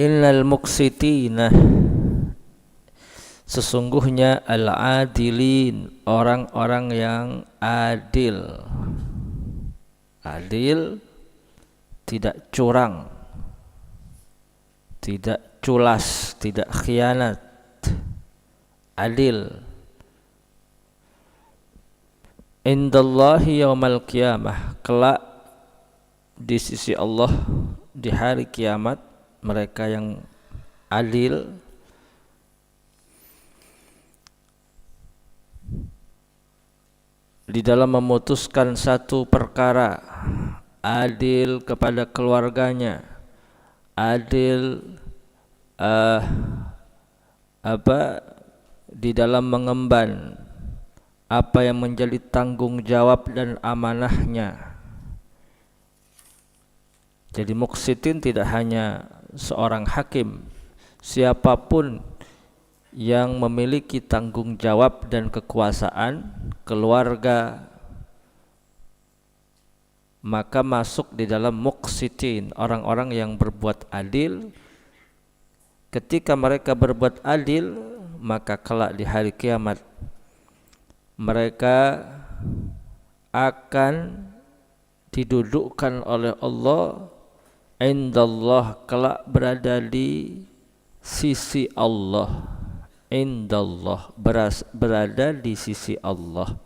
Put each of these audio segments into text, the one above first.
Innal muqsitina, sesungguhnya al-adilin, orang-orang yang adil. Adil, tidak curang, tidak culas, tidak khianat. Adil. Indallahi yaumal qiyamah, kelak di sisi Allah di hari kiamat, mereka yang adil di dalam memutuskan satu perkara, adil kepada keluarganya, adil di dalam mengemban apa yang menjadi tanggung jawab dan amanahnya. Jadi muqsitin tidak hanya seorang hakim, siapapun yang memiliki tanggung jawab dan kekuasaan, keluarga, maka masuk di dalam muqsitin, orang-orang yang berbuat adil. Ketika mereka berbuat adil, maka kelak di hari kiamat mereka akan didudukkan oleh Allah indallah, kelak berada di sisi Allah. Indallah, berada di sisi Allah.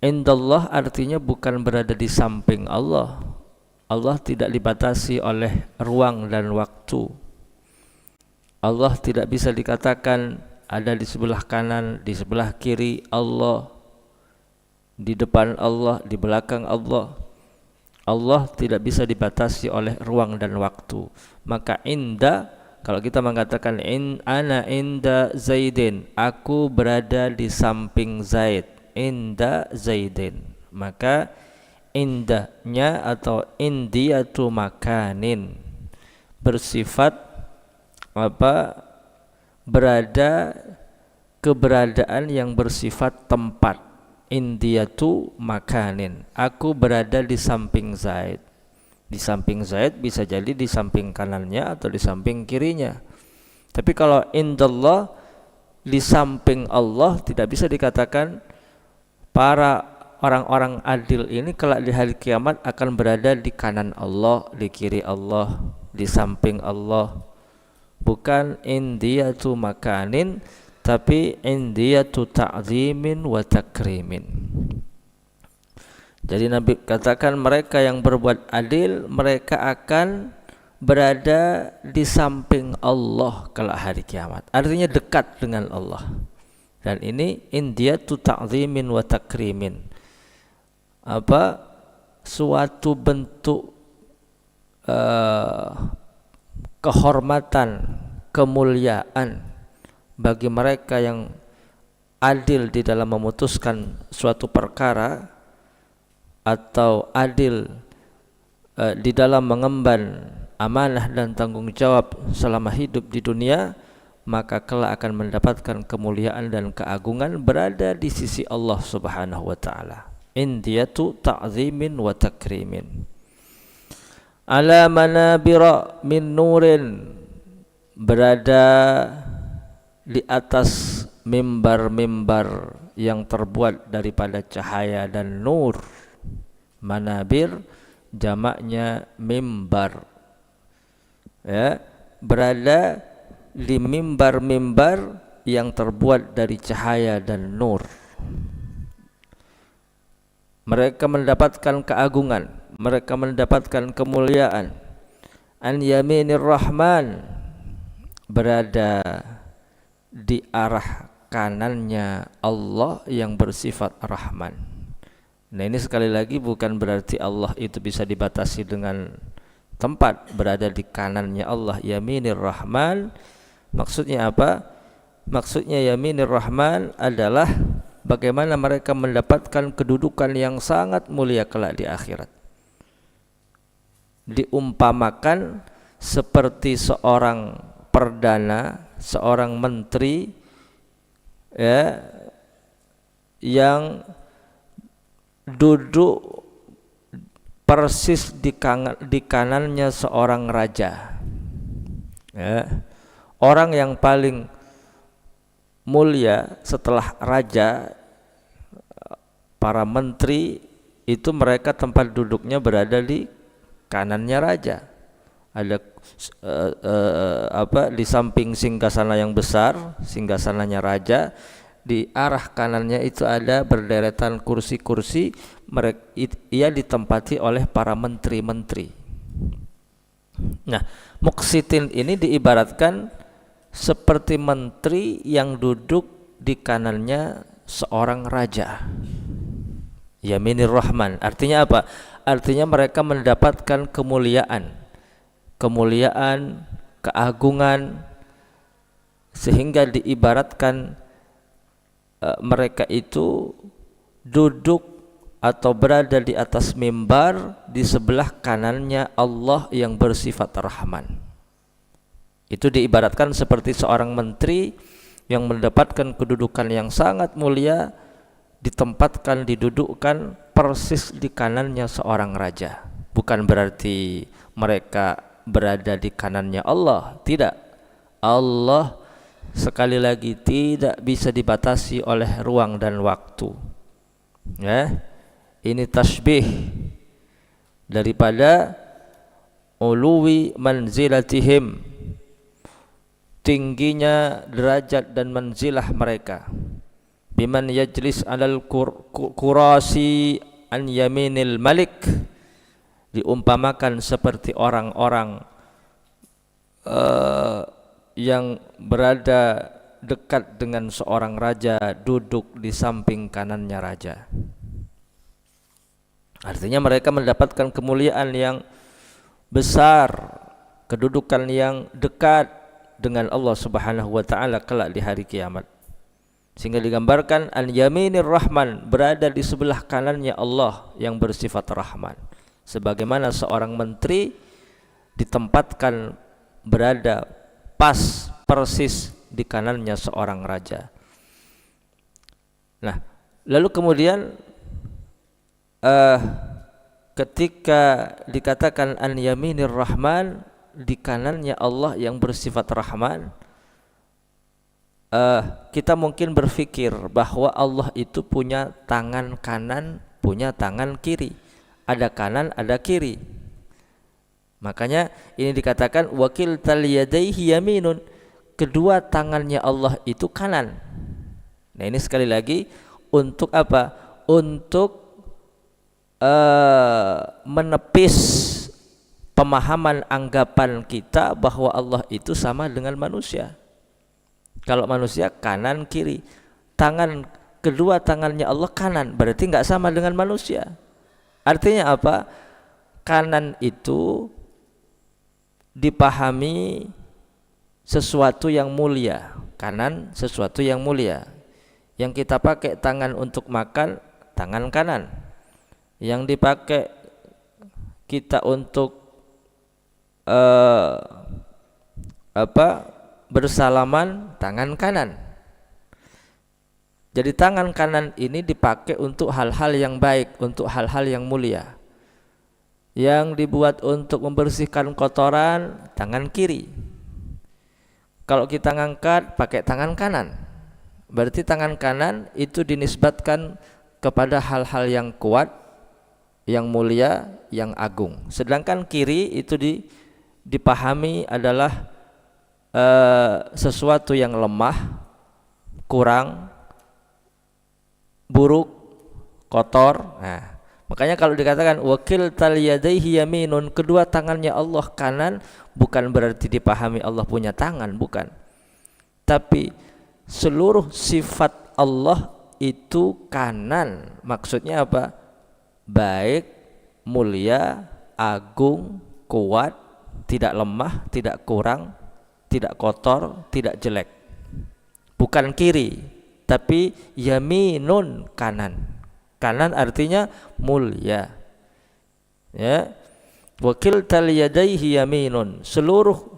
Indallah artinya bukan berada di samping Allah. Allah tidak dibatasi oleh ruang dan waktu. Allah tidak bisa dikatakan ada di sebelah kanan, di sebelah kiri Allah, di depan Allah, di belakang Allah. Allah tidak bisa dibatasi oleh ruang dan waktu. Maka inda, kalau kita mengatakan ana inda Zaidin, aku berada di samping Zaid, inda Zaidin, maka indahnya atau indiyatu makanin bersifat berada, keberadaan yang bersifat tempat. Indiyatu makanin, aku berada di samping Zaid. Di samping Zaid bisa jadi di samping kanannya atau di samping kirinya. Tapi kalau indallah, di samping Allah, tidak bisa dikatakan para orang-orang adil ini kelak di hari kiamat akan berada di kanan Allah, di kiri Allah, di samping Allah. Bukan indiyatu makanin, tapi indiyatu ta'zimin wa takrimin. Jadi Nabi katakan mereka yang berbuat adil, mereka akan berada di samping Allah kelak hari kiamat. Artinya dekat dengan Allah. Dan ini indiyatu ta'zimin wa takrimin. Suatu bentuk kehormatan, kemuliaan bagi mereka yang adil di dalam memutuskan suatu perkara, atau adil di dalam mengemban amanah dan tanggung jawab selama hidup di dunia, maka kelak akan mendapatkan kemuliaan dan keagungan berada di sisi Allah Subhanahu wa taala. Indiyatu ta'zimin wa takrimin. Ala manabira min nurin, berada di atas mimbar-mimbar yang terbuat daripada cahaya dan nur. Manabir jamaknya mimbar, ya, berada di mimbar-mimbar yang terbuat dari cahaya dan nur. Mereka mendapatkan keagungan, mereka mendapatkan kemuliaan. An yaminir rahman, berada di arah kanannya Allah yang bersifat rahman. Nah, ini sekali lagi bukan berarti Allah itu bisa dibatasi dengan tempat, berada di kanannya Allah. Yaminir rahman maksudnya apa? Maksudnya yaminir rahman adalah bagaimana mereka mendapatkan kedudukan yang sangat mulia kelak di akhirat. Diumpamakan seperti seorang perdana, seorang menteri, ya, yang duduk persis di kanannya seorang raja. Ya. Orang yang paling mulia setelah raja, para menteri itu mereka tempat duduknya berada di kanannya raja. Ada di samping singgasana yang besar, singgasananya raja, di arah kanannya itu ada berderetan kursi-kursi, ia ditempati oleh para menteri-menteri. Nah, muqsitin ini diibaratkan seperti menteri yang duduk di kanannya seorang raja. Yaminir Rahman, artinya apa? Artinya mereka mendapatkan kemuliaan, keagungan, sehingga diibaratkan mereka itu duduk atau berada di atas mimbar di sebelah kanannya Allah yang bersifat Rahman. Itu diibaratkan seperti seorang menteri yang mendapatkan kedudukan yang sangat mulia, ditempatkan, didudukkan persis di kanannya seorang raja. Bukan berarti mereka berada di kanannya Allah, tidak. Allah sekali lagi tidak bisa dibatasi oleh ruang dan waktu. Ya, ini tasbih daripada uluwi manzilatihim, tingginya derajat dan manzilah mereka. Biman yajlis alal kurasi an yaminil malik, diumpamakan seperti orang-orang yang berada dekat dengan seorang raja, duduk di samping kanannya raja. Artinya mereka mendapatkan kemuliaan yang besar, kedudukan yang dekat dengan Allah Subhanahu wa taala kelak di hari kiamat. Sehingga digambarkan an yaminir Rahman, berada di sebelah kanannya Allah yang bersifat Rahman. Sebagaimana seorang menteri ditempatkan berada pas persis di kanannya seorang raja. Nah, lalu kemudian ketika dikatakan an yaminir Rahman, di kanannya Allah yang bersifat Rahman, kita mungkin berpikir bahwa Allah itu punya tangan kanan, punya tangan kiri, ada kanan, ada kiri. Makanya ini dikatakan wakil taliyadaihi yaminun, kedua tangannya Allah itu kanan. Nah, ini sekali lagi untuk apa? Untuk menepis pemahaman anggapan kita bahwa Allah itu sama dengan manusia. Kalau manusia kanan kiri, kedua tangannya Allah kanan, berarti nggak sama dengan manusia. Artinya apa? Kanan itu dipahami sesuatu yang mulia, kanan sesuatu yang mulia. Yang kita pakai tangan untuk makan, tangan kanan. Yang dipakai kita untuk bersalaman, tangan kanan. Jadi tangan kanan ini dipakai untuk hal-hal yang baik, untuk hal-hal yang mulia. Yang dibuat untuk membersihkan kotoran, tangan kiri. Kalau kita ngangkat pakai tangan kanan, berarti tangan kanan itu dinisbatkan kepada hal-hal yang kuat, yang mulia, yang agung. Sedangkan kiri itu dipahami adalah sesuatu yang lemah, kurang, buruk, kotor. Nah, makanya kalau dikatakan wakil taliyadaihi yaminun, kedua tangannya Allah kanan, bukan berarti dipahami Allah punya tangan, bukan. Tapi seluruh sifat Allah itu kanan. Maksudnya apa? Baik, mulia, agung, kuat, tidak lemah, tidak kurang, tidak kotor, tidak jelek. Bukan kiri, tapi yaminun, kanan. Kanan artinya mulia. Ya. Wakil taliyadaihi yaminun, seluruh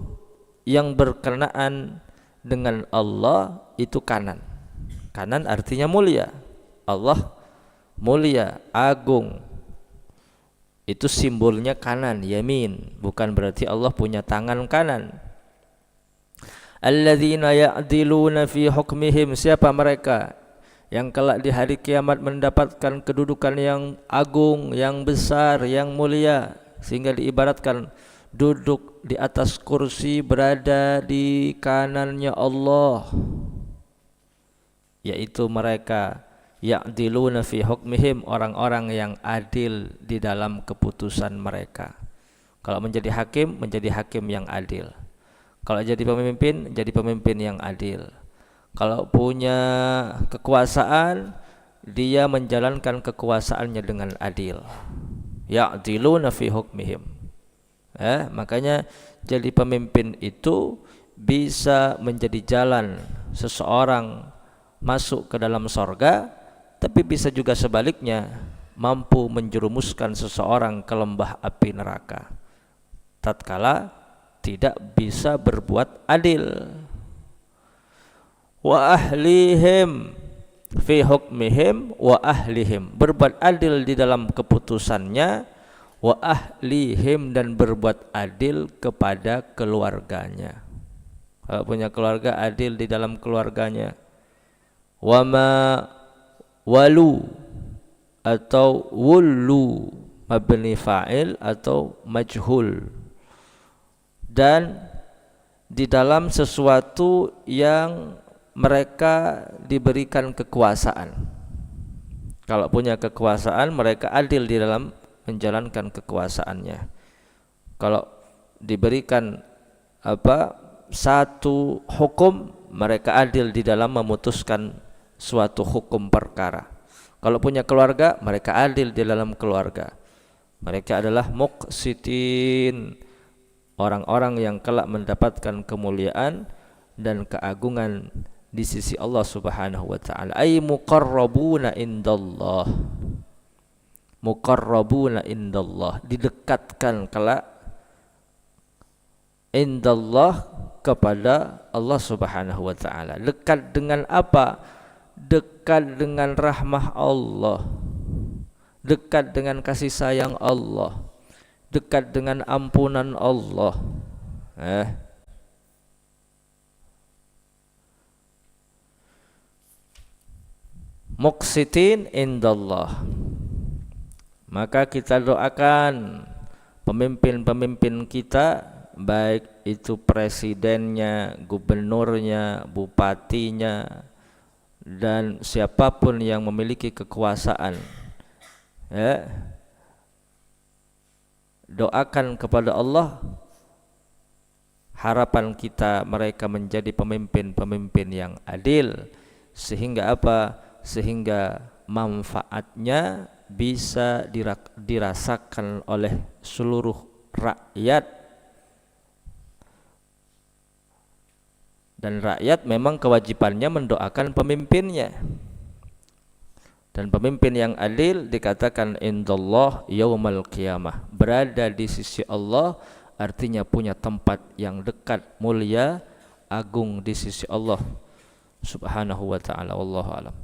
yang berkenaan dengan Allah itu kanan. Kanan artinya mulia. Allah mulia, agung, Itu simbolnya kanan, yamin, bukan berarti Allah punya tangan kanan. Alladzina ya'diluna fi hukmihim, siapa mereka yang kelak di hari kiamat mendapatkan kedudukan yang agung, yang besar, yang mulia, sehingga diibaratkan duduk di atas kursi, berada di kanannya Allah, yaitu mereka ya'diluna fi hukmihim, orang-orang yang adil di dalam keputusan mereka. Kalau menjadi hakim yang adil. Kalau jadi pemimpin yang adil. Kalau punya kekuasaan, dia menjalankan kekuasaannya dengan adil. Ya'diluna fi hukmihim. Makanya jadi pemimpin itu bisa menjadi jalan seseorang masuk ke dalam sorga, tapi bisa juga sebaliknya, mampu menjerumuskan seseorang ke lembah api neraka tatkala tidak bisa berbuat adil. Wa ahlihim fi hukmihim wa ahlihim, berbuat adil di dalam keputusannya, wa ahlihim, dan berbuat adil kepada keluarganya. Kalau punya keluarga, adil di dalam keluarganya. Wa ma walu atau wullu, mabni fa'il atau majhul, dan di dalam sesuatu yang mereka diberikan kekuasaan. Kalau punya kekuasaan, mereka adil di dalam menjalankan kekuasaannya. Kalau diberikan satu hukum, mereka adil di dalam memutuskan suatu hukum perkara. Kalau punya keluarga, mereka adil di dalam keluarga. Mereka adalah muqsitin, orang-orang yang kelak mendapatkan kemuliaan dan keagungan di sisi Allah Subhanahu wa taala. Ay muqarrabuna indallah. Muqarrabuna indallah, didekatkan kelak indallah, kepada Allah Subhanahu wa taala. Dekat dengan apa? Dekat dengan rahmah Allah. Dekat dengan kasih sayang Allah. Dekat dengan ampunan Allah. Muqsitin indallah. Maka kita doakan pemimpin-pemimpin kita, baik itu presidennya, gubernurnya, bupatinya, dan siapapun yang memiliki kekuasaan, doakan kepada Allah, harapan kita mereka menjadi pemimpin-pemimpin yang adil, sehingga apa? Sehingga manfaatnya bisa dirasakan oleh seluruh rakyat. Dan rakyat memang kewajibannya mendoakan pemimpinnya. Dan pemimpin yang adil dikatakan indallah yaumal qiyamah, berada di sisi Allah, artinya punya tempat yang dekat, mulia, agung di sisi Allah Subhanahu wa ta'ala. Wallahu a'lam.